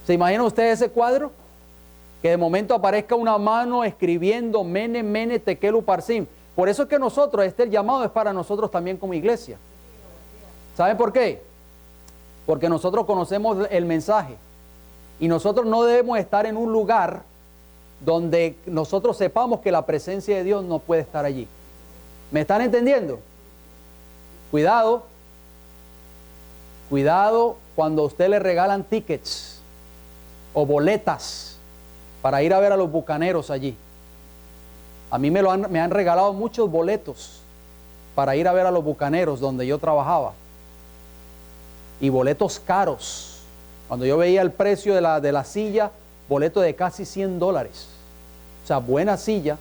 ¿Se imagina usted ese cuadro? Que de momento aparezca una mano escribiendo Mene, Mene, Tekel, Uparsin. Por eso es que nosotros, el llamado es para nosotros también como iglesia. ¿Saben por qué? Porque nosotros conocemos el mensaje y nosotros no debemos estar en un lugar donde nosotros sepamos que la presencia de Dios no puede estar allí. ¿Me están entendiendo? Cuidado cuando a usted le regalan tickets o boletas para ir a ver a los bucaneros allí. A mí me han regalado muchos boletos para ir a ver a los bucaneros donde yo trabajaba, y boletos caros. Cuando yo veía el precio de la silla, boleto de casi $100, o sea, buena silla,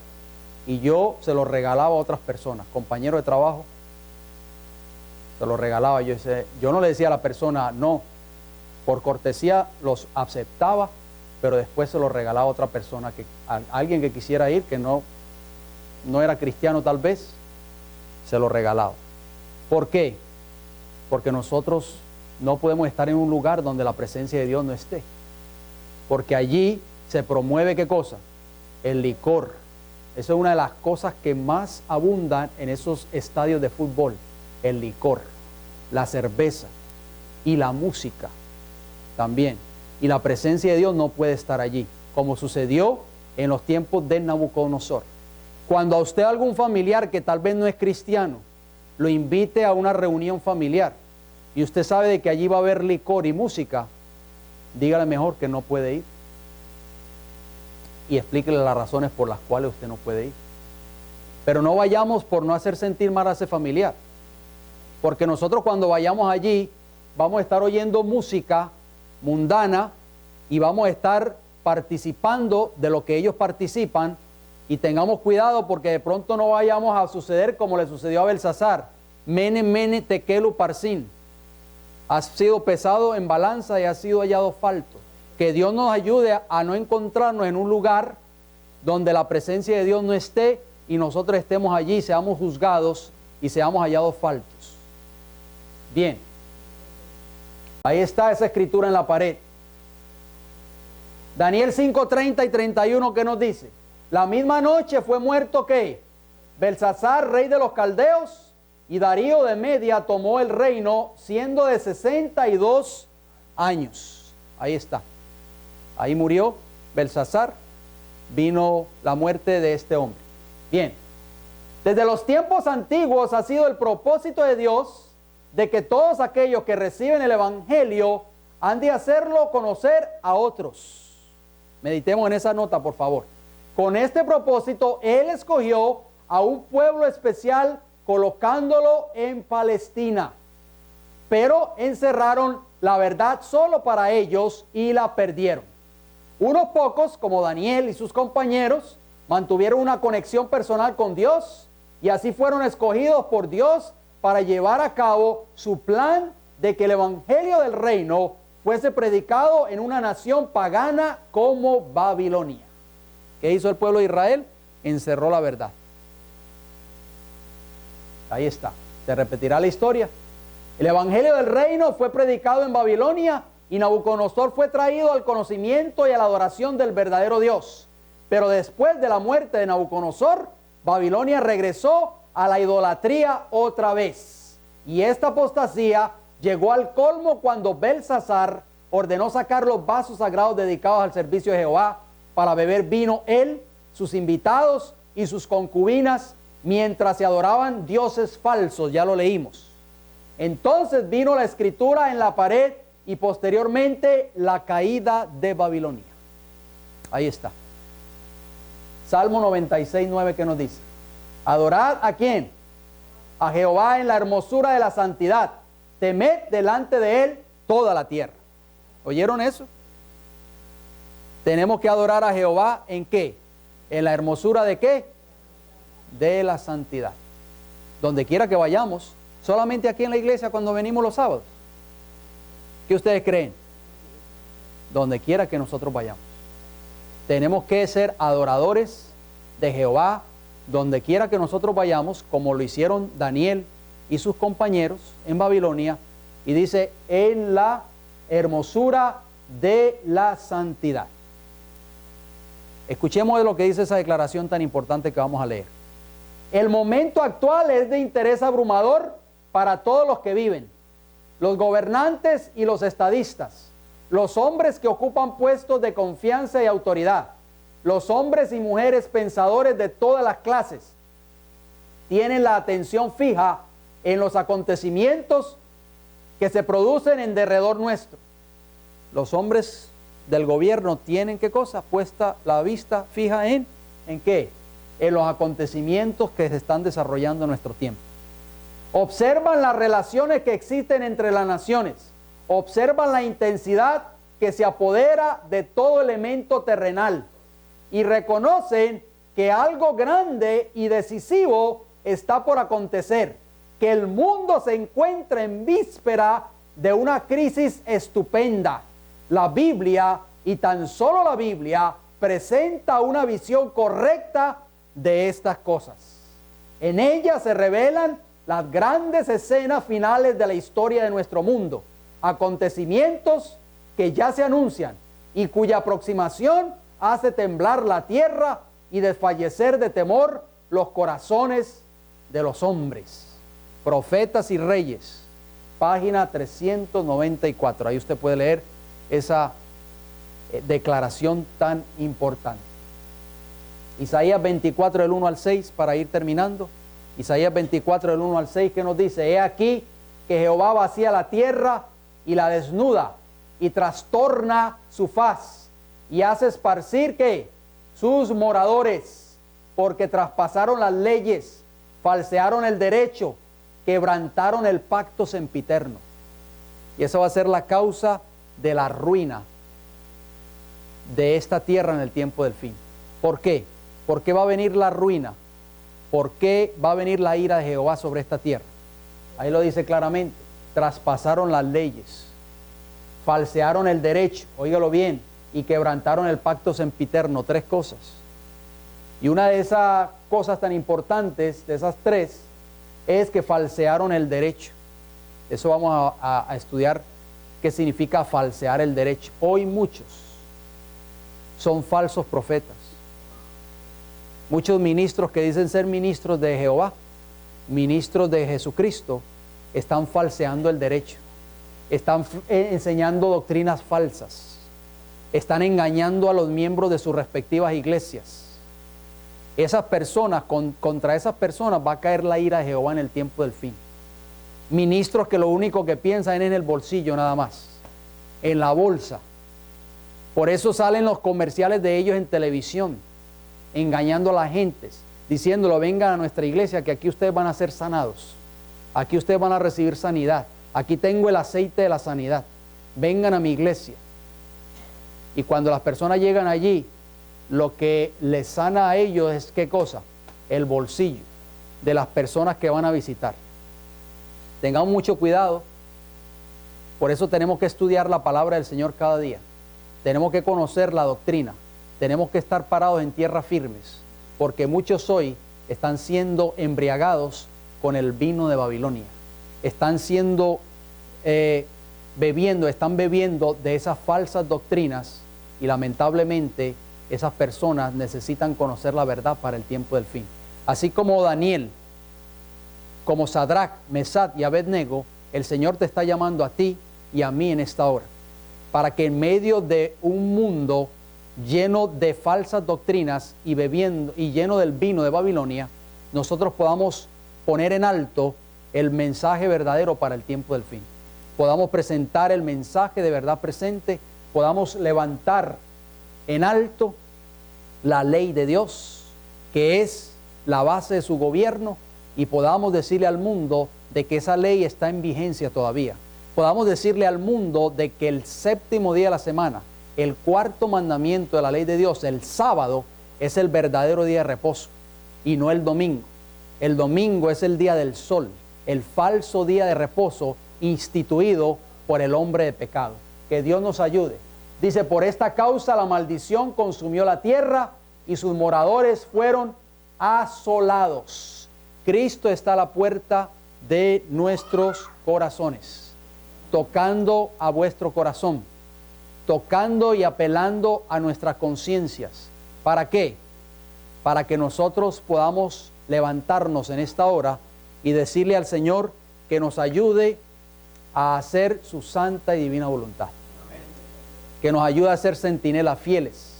y yo se lo regalaba a otras personas, compañeros de trabajo, se lo regalaba. Yo no le decía a la persona no, por cortesía los aceptaba, pero después se lo regalaba a otra persona, a alguien que quisiera ir, que no era cristiano tal vez, se lo regalaba. ¿Por qué? Porque nosotros no podemos estar en un lugar donde la presencia de Dios no esté, porque allí se promueve ¿qué cosa? El licor. Eso es una de las cosas que más abundan en esos estadios de fútbol, el licor, la cerveza y la música también. Y la presencia de Dios no puede estar allí, como sucedió en los tiempos de Nabucodonosor. Cuando a usted algún familiar que tal vez no es cristiano, lo invite a una reunión familiar y usted sabe de que allí va a haber licor y música, dígale mejor que no puede ir. Y explíquele las razones por las cuales usted no puede ir. Pero no vayamos por no hacer sentir mal a ese familiar. Porque nosotros cuando vayamos allí, vamos a estar oyendo música mundana y vamos a estar participando de lo que ellos participan, y tengamos cuidado porque de pronto no vayamos a suceder como le sucedió a Belsasar. Mene, Mene, Tekel, Uparsin. Has sido pesado en balanza y has sido hallado falto. Que Dios nos ayude a no encontrarnos en un lugar donde la presencia de Dios no esté y nosotros estemos allí, seamos juzgados y seamos hallados faltos. Bien. Ahí está esa escritura en la pared. Daniel 5:30 y 31, ¿qué nos dice? La misma noche fue muerto, ¿qué? Belsasar, rey de los caldeos, y Darío de Media tomó el reino, siendo de 62 años. Ahí está. Ahí murió Belsasar. Vino la muerte de este hombre. Bien. Desde los tiempos antiguos ha sido el propósito de Dios de que todos aquellos que reciben el evangelio han de hacerlo conocer a otros. Meditemos en esa nota, por favor. Con este propósito, Él escogió a un pueblo especial colocándolo en Palestina. Pero encerraron la verdad solo para ellos y la perdieron. Unos pocos, como Daniel y sus compañeros, mantuvieron una conexión personal con Dios y así fueron escogidos por Dios para llevar a cabo su plan de que el evangelio del reino fuese predicado en una nación pagana como Babilonia. ¿Qué hizo el pueblo de Israel? Encerró la verdad. Ahí está. Se repetirá la historia. El evangelio del reino fue predicado en Babilonia y Nabucodonosor fue traído al conocimiento y a la adoración del verdadero Dios. Pero después de la muerte de Nabucodonosor, Babilonia regresó a la idolatría otra vez. Y esta apostasía llegó al colmo cuando Belsasar ordenó sacar los vasos sagrados dedicados al servicio de Jehová para beber vino él, sus invitados y sus concubinas, mientras se adoraban dioses falsos. Ya lo leímos. Entonces vino la escritura en la pared y posteriormente la caída de Babilonia. Ahí está. Salmo 96:9, ¿qué nos dice? Adorad ¿a quién? A Jehová en la hermosura de la santidad. Temed delante de él toda la tierra. ¿Oyeron eso? Tenemos que adorar a Jehová ¿en qué? En la hermosura de ¿qué? De la santidad. Donde quiera que vayamos, solamente aquí en la iglesia cuando venimos los sábados. ¿Qué ustedes creen? Donde quiera que nosotros vayamos. Tenemos que ser adoradores de Jehová donde quiera que nosotros vayamos, como lo hicieron Daniel y sus compañeros en Babilonia, y dice, en la hermosura de la santidad. Escuchemos de lo que dice esa declaración tan importante que vamos a leer. El momento actual es de interés abrumador para todos los que viven, los gobernantes y los estadistas, los hombres que ocupan puestos de confianza y autoridad, los hombres y mujeres pensadores de todas las clases, tienen la atención fija en los acontecimientos que se producen en derredor nuestro. Los hombres del gobierno tienen ¿qué cosa? Puesta la vista fija ¿en qué? En los acontecimientos que se están desarrollando en nuestro tiempo. Observan las relaciones que existen entre las naciones. Observan la intensidad que se apodera de todo elemento terrenal. Y reconocen que algo grande y decisivo está por acontecer. Que el mundo se encuentra en víspera de una crisis estupenda. La Biblia, y tan solo la Biblia, presenta una visión correcta de estas cosas. En ella se revelan las grandes escenas finales de la historia de nuestro mundo, acontecimientos que ya se anuncian y cuya aproximación hace temblar la tierra y desfallecer de temor los corazones de los hombres. Profetas y Reyes, página 394. Ahí usted puede leer esa declaración tan importante. Isaías 24 del 1 al 6, para ir terminando. Isaías 24 del 1 al 6, que nos dice: he aquí que Jehová vacía la tierra y la desnuda y trastorna su faz y hace esparcir ¿qué? Sus moradores, porque traspasaron las leyes, falsearon el derecho, quebrantaron el pacto sempiterno. Y esa va a ser la causa de la ruina de esta tierra en el tiempo del fin. ¿Por qué? ¿Por qué va a venir la ruina? ¿Por qué va a venir la ira de Jehová sobre esta tierra? Ahí lo dice claramente. Traspasaron las leyes, falsearon el derecho, óigalo bien, y quebrantaron el pacto sempiterno. 3 cosas. Y una de esas cosas tan importantes, de esas 3, es que falsearon el derecho. Eso vamos a estudiar qué significa falsear el derecho. Hoy muchos son falsos profetas. Muchos ministros que dicen ser ministros de Jehová, ministros de Jesucristo, están falseando el derecho. Están enseñando doctrinas falsas. Están engañando a los miembros de sus respectivas iglesias. Esas personas, contra esas personas va a caer la ira de Jehová en el tiempo del fin. Ministros que lo único que piensan es en el bolsillo nada más, en la bolsa. Por eso salen los comerciales de ellos en televisión, engañando a la gente, diciéndolo: vengan a nuestra iglesia que aquí ustedes van a ser sanados, aquí ustedes van a recibir sanidad, aquí tengo el aceite de la sanidad, vengan a mi iglesia. Y cuando las personas llegan allí, lo que les sana a ellos es ¿qué cosa? El bolsillo de las personas que van a visitar. Tengamos mucho cuidado. Por eso tenemos que estudiar la palabra del Señor cada día. Tenemos que conocer la doctrina. Tenemos que estar parados en tierra firmes, porque muchos hoy están siendo embriagados con el vino de Babilonia. Están bebiendo de esas falsas doctrinas, y lamentablemente esas personas necesitan conocer la verdad para el tiempo del fin. Así como Daniel, como Sadrach, Mesach y Abednego, el Señor te está llamando a ti y a mí en esta hora, para que en medio de un mundo lleno de falsas doctrinas y lleno del vino de Babilonia, nosotros podamos poner en alto el mensaje verdadero para el tiempo del fin. Podamos presentar el mensaje de verdad presente, podamos levantar en alto la ley de Dios, que es la base de su gobierno, y podamos decirle al mundo de que esa ley está en vigencia todavía. Podamos decirle al mundo de que el 7º día de la semana, el 4º mandamiento de la ley de Dios, el sábado, es el verdadero día de reposo y no el domingo. El domingo es el día del sol, el falso día de reposo instituido por el hombre de pecado. Que Dios nos ayude. Dice: por esta causa la maldición consumió la tierra y sus moradores fueron asolados. Cristo está a la puerta de nuestros corazones, tocando a vuestro corazón, tocando y apelando a nuestras conciencias. ¿Para qué? Para que nosotros podamos levantarnos en esta hora y decirle al Señor que nos ayude a hacer su santa y divina voluntad. Que nos ayude a ser centinelas fieles.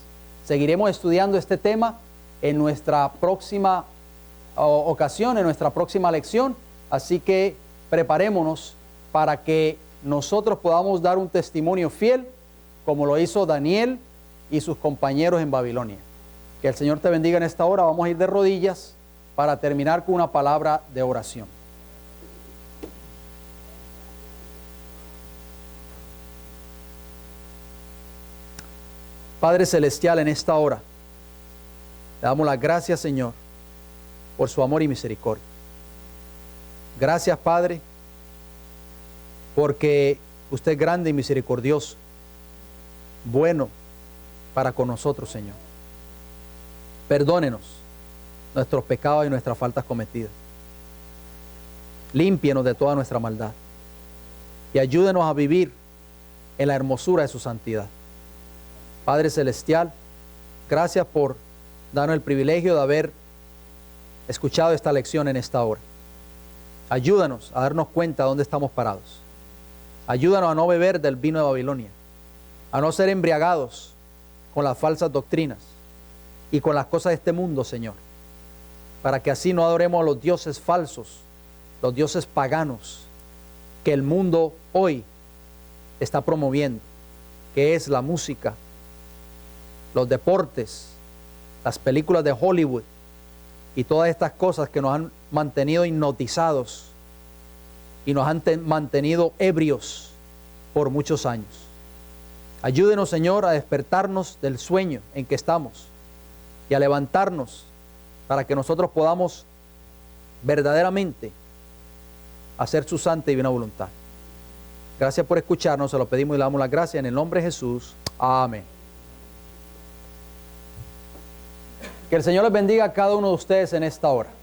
Seguiremos estudiando este tema en nuestra próxima ocasión, en nuestra próxima lección. Así que preparémonos para que nosotros podamos dar un testimonio fiel, como lo hizo Daniel y sus compañeros en Babilonia. Que el Señor te bendiga en esta hora. Vamos a ir de rodillas para terminar con una palabra de oración. Padre Celestial, en esta hora le damos las gracias, Señor, por su amor y misericordia. Gracias, Padre, porque usted es grande y misericordioso, bueno para con nosotros, Señor. Perdónenos nuestros pecados y nuestras faltas cometidas. Límpienos de toda nuestra maldad y ayúdenos a vivir en la hermosura de su santidad. Padre Celestial, gracias por darnos el privilegio de haber escuchado esta lección en esta hora. Ayúdanos a darnos cuenta de dónde estamos parados. Ayúdanos a no beber del vino de Babilonia, a no ser embriagados con las falsas doctrinas y con las cosas de este mundo, Señor, para que así no adoremos a los dioses falsos, los dioses paganos que el mundo hoy está promoviendo, que es la música, los deportes, las películas de Hollywood y todas estas cosas que nos han mantenido hipnotizados y nos han mantenido ebrios por muchos años. Ayúdenos, Señor, a despertarnos del sueño en que estamos y a levantarnos para que nosotros podamos verdaderamente hacer su santa y divina voluntad. Gracias por escucharnos, se lo pedimos y le damos las gracias en el nombre de Jesús. Amén. Que el Señor les bendiga a cada uno de ustedes en esta hora.